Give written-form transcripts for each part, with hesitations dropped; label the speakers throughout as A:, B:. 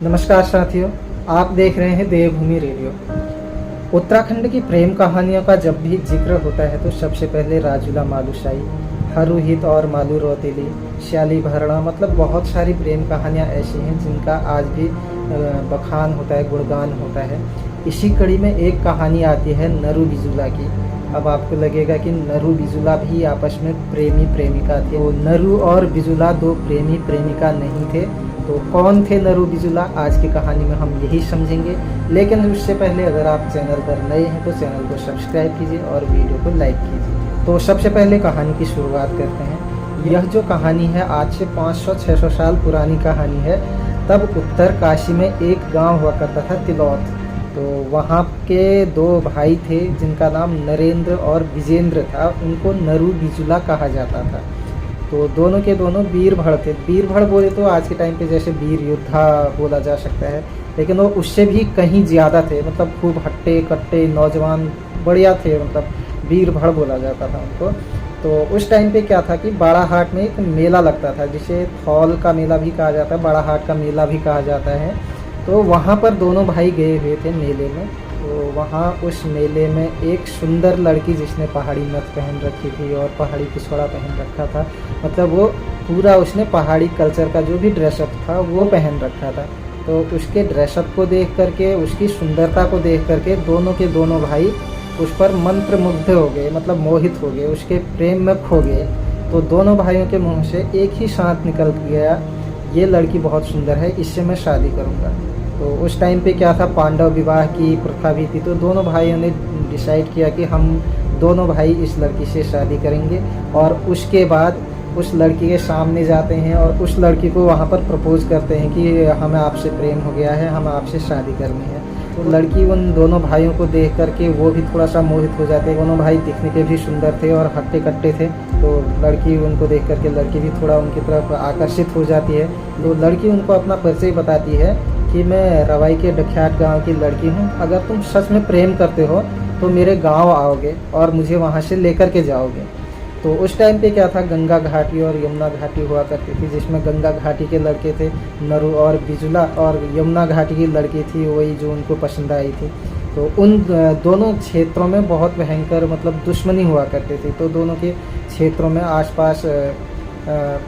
A: नमस्कार साथियों, आप देख रहे हैं देवभूमि रेडियो। उत्तराखंड की प्रेम कहानियों का जब भी जिक्र होता है तो सबसे पहले राजूला मालूशाही, हरुहित और मालू रौतेली, श्याली भरणा, मतलब बहुत सारी प्रेम कहानियाँ ऐसी हैं जिनका आज भी बखान होता है, गुणगान होता है। इसी कड़ी में एक कहानी आती है नरू बिजुला की। अब आपको लगेगा कि नरू बिजुला भी आपस में प्रेमी प्रेमिका थे। वो नरू और बिजुला दो प्रेमी प्रेमिका नहीं थे। तो कौन थे नरू बिजुला, आज की कहानी में हम यही समझेंगे। लेकिन उससे पहले अगर आप चैनल पर नए हैं तो चैनल को सब्सक्राइब कीजिए और वीडियो को लाइक कीजिए। तो सबसे पहले कहानी की शुरुआत करते हैं। यह जो कहानी है आज से 500-600 साल पुरानी कहानी है। तब उत्तर काशी में एक गांव हुआ करता था तिलौत। तो वहाँ के दो भाई थे जिनका नाम नरेंद्र और विजेंद्र था। उनको नरू बिजुला कहा जाता था। तो दोनों के दोनों वीरभड़ थे। वीरभड़ बोले तो आज के टाइम पे जैसे वीर योद्धा बोला जा सकता है, लेकिन वो उससे भी कहीं ज़्यादा थे। मतलब खूब हट्टे कट्टे नौजवान बढ़िया थे, मतलब वीरभड़ बोला जाता था उनको। तो उस टाइम पे क्या था कि बाड़ाहाट में एक मेला लगता था जिसे थौल का मेला भी कहा जाता है, बाड़ाहाट का मेला भी कहा जाता है। तो वहाँ पर दोनों भाई गए हुए थे मेले में। तो वहाँ उस मेले में एक सुंदर लड़की जिसने पहाड़ी नथ पहन रखी थी और पहाड़ी पिछवाड़ा पहन रखा था, मतलब वो पूरा उसने पहाड़ी कल्चर का जो भी ड्रेसअप था वो पहन रखा था। तो उसके ड्रेसअप को देख करके, उसकी सुंदरता को देख करके दोनों के दोनों भाई उस पर मंत्रमुग्ध हो गए, मतलब मोहित हो गए, उसके प्रेम में खो गए। तो दोनों भाइयों के मुँह से एक ही साथ निकल गया, ये लड़की बहुत सुंदर है, इससे मैं शादी करूँगा। तो उस टाइम पे क्या था, पांडव विवाह की प्रथा भी थी। तो दोनों भाइयों ने डिसाइड किया कि हम दोनों भाई इस लड़की से शादी करेंगे। और उसके बाद उस लड़की के सामने जाते हैं और उस लड़की को वहाँ पर प्रपोज करते हैं कि हमें आपसे प्रेम हो गया है, हमें आपसे शादी करनी है। तो लड़की उन दोनों भाइयों को देख करके वो भी थोड़ा सा मोहित हो जाते हैं। दोनों भाई दिखने के भी सुंदर थे और हट्टे कट्टे थे। तो लड़की उनको देख करके लड़की भी थोड़ा उनकी तरफ आकर्षित हो जाती है। तो लड़की उनको अपना परिचय बताती है कि मैं रवाई के डख्याट गांव की लड़की हूं। अगर तुम सच में प्रेम करते हो तो मेरे गांव आओगे और मुझे वहां से लेकर के जाओगे। तो उस टाइम पे क्या था, गंगा घाटी और यमुना घाटी हुआ करती थी, जिसमें गंगा घाटी के लड़के थे नरू और बिजुला, और यमुना घाटी की लड़की थी वही जो उनको पसंद आई थी। तो उन दोनों क्षेत्रों में बहुत भयंकर मतलब दुश्मनी हुआ करती थी। तो दोनों के क्षेत्रों में आसपास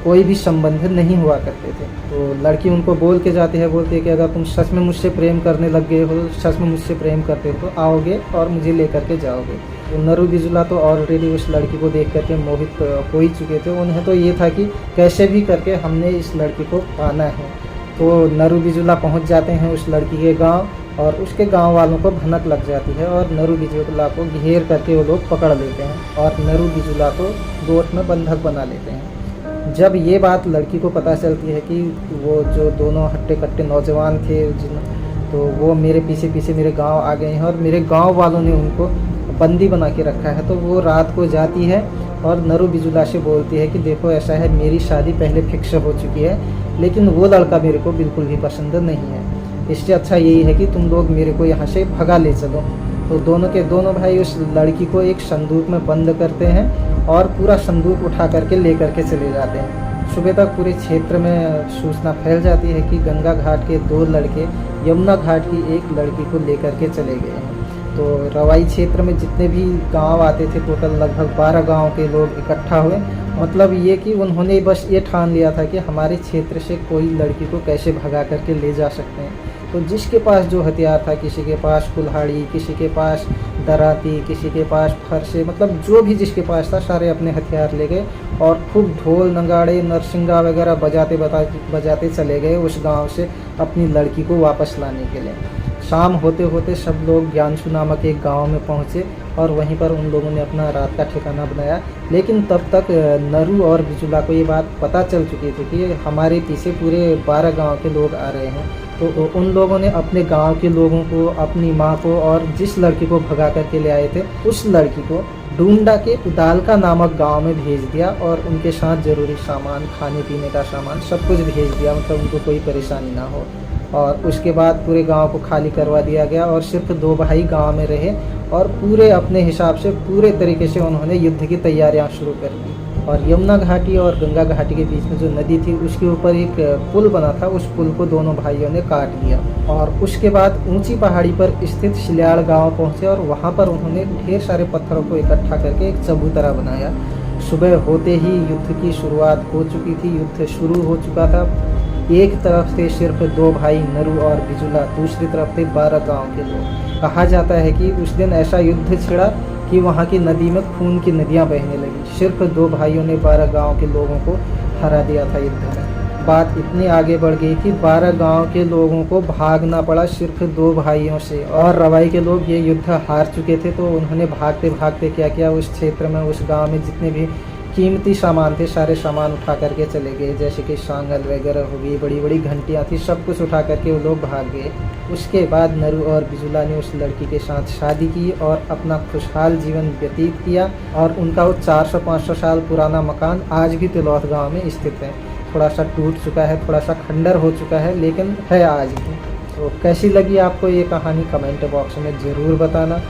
A: कोई भी संबंध नहीं हुआ करते थे। तो लड़की उनको बोल के जाती है, बोलती है कि अगर तुम सच में मुझसे प्रेम करने लग गए हो, सच में मुझसे प्रेम करते हो तो आओगे और मुझे लेकर के जाओगे। तो नरू बिजुला तो ऑलरेडी उस लड़की को देख करके मोहित हो ही चुके थे। उन्हें तो ये था कि कैसे भी करके हमने इस लड़की को पाना है। तो नरू बिजुला पहुँच जाते हैं उस लड़की के गाँव और उसके गांव वालों को भनक लग जाती है और नरू बिजुला को घेर करके वो लोग पकड़ लेते हैं और नरू बिजुला को गोट में बंधक बना लेते हैं। जब ये बात लड़की को पता चलती है कि वो जो दोनों हट्टे कट्टे नौजवान थे तो वो मेरे पीछे पीछे मेरे गांव आ गए हैं और मेरे गांव वालों ने उनको बंदी बना के रखा है, तो वो रात को जाती है और नरू बिजुला से बोलती है कि देखो ऐसा है, मेरी शादी पहले फिक्स हो चुकी है, लेकिन वो लड़का मेरे को बिल्कुल भी पसंद नहीं है। इससे अच्छा यही है कि तुम लोग मेरे को यहाँ से भगा ले चलो। तो दोनों के दोनों भाई उस लड़की को एक संदूक में बंद करते हैं और पूरा संदूक उठा करके लेकर के चले जाते हैं। सुबह तक पूरे क्षेत्र में सूचना फैल जाती है कि गंगा घाट के दो लड़के यमुना घाट की एक लड़की को लेकर के चले गए हैं। तो रवाई क्षेत्र में जितने भी गांव आते थे, टोटल लगभग 12 गांव के लोग इकट्ठा हुए। मतलब ये कि उन्होंने बस ये ठान लिया था कि हमारे क्षेत्र से कोई लड़की को कैसे भगा करके ले जा सकते हैं। तो जिसके पास जो हथियार था, किसी के पास कुल्हाड़ी, किसी के पास दराती, किसी के पास फरसे, मतलब जो भी जिसके पास था सारे अपने हथियार ले गए और खूब ढोल नगाड़े नरसिंगा वगैरह बजाते चले गए उस गांव से अपनी लड़की को वापस लाने के लिए। शाम होते होते सब लोग ज्ञानसू नामक एक गांव में पहुंचे और वहीं पर उन लोगों ने अपना रात का ठिकाना बनाया। लेकिन तब तक नरू और बिजुला को ये बात पता चल चुकी थी कि हमारे पीछे पूरे 12 गांव के लोग आ रहे हैं। तो उन लोगों ने अपने गांव के लोगों को, अपनी माँ को और जिस लड़की को भगा करके ले आए थे उस लड़की को डूंडा के उदालका नामक गांव में भेज दिया और उनके साथ ज़रूरी सामान, खाने पीने का सामान सब कुछ भेज दिया, मतलब उनको कोई परेशानी ना हो। और उसके बाद पूरे गांव को खाली करवा दिया गया और सिर्फ 2 भाई गांव में रहे और पूरे अपने हिसाब से पूरे तरीके से उन्होंने युद्ध की तैयारियां शुरू कर दी। और यमुना घाटी और गंगा घाटी के बीच में जो नदी थी उसके ऊपर एक पुल बना था, उस पुल को दोनों भाइयों ने काट दिया और उसके बाद ऊंची पहाड़ी पर स्थित शिल्याड़ गांव पहुंचे और वहां पर उन्होंने ढेर सारे पत्थरों को इकट्ठा करके एक चबूतरा बनाया। सुबह होते ही युद्ध की शुरुआत हो चुकी थी, युद्ध शुरू हो चुका था। एक तरफ थे सिर्फ 2 भाई नरु और बिजुला, दूसरी तरफ थे 12 गांव के लोग। कहा जाता है कि उस दिन ऐसा युद्ध छिड़ा कि वहां की नदी में खून की नदियां बहने लगी। सिर्फ 2 भाइयों ने 12 गांव के लोगों को हरा दिया था युद्ध में। बात इतनी आगे बढ़ गई कि 12 गांव के लोगों को भागना पड़ा सिर्फ 2 भाइयों से, और रवाई के लोग ये युद्ध हार चुके थे। तो उन्होंने भागते भागते क्या किया, उस क्षेत्र में, उस गांव में जितने भी कीमती सामान थे सारे सामान उठा करके चले गए, जैसे कि सांगल वगैरह हो गई, बड़ी बड़ी घंटियाँ थी, सब कुछ उठा करके वो लोग भाग गए। उसके बाद नरु और बिजुला ने उस लड़की के साथ शादी की और अपना खुशहाल जीवन व्यतीत किया। और उनका वो 400-500 साल पुराना मकान आज भी तिलौथ गाँव में स्थित है। थोड़ा सा टूट चुका है, थोड़ा सा खंडर हो चुका है, लेकिन है आज भी। तो कैसी लगी आपको ये कहानी, कमेंट बॉक्स में ज़रूर बताना।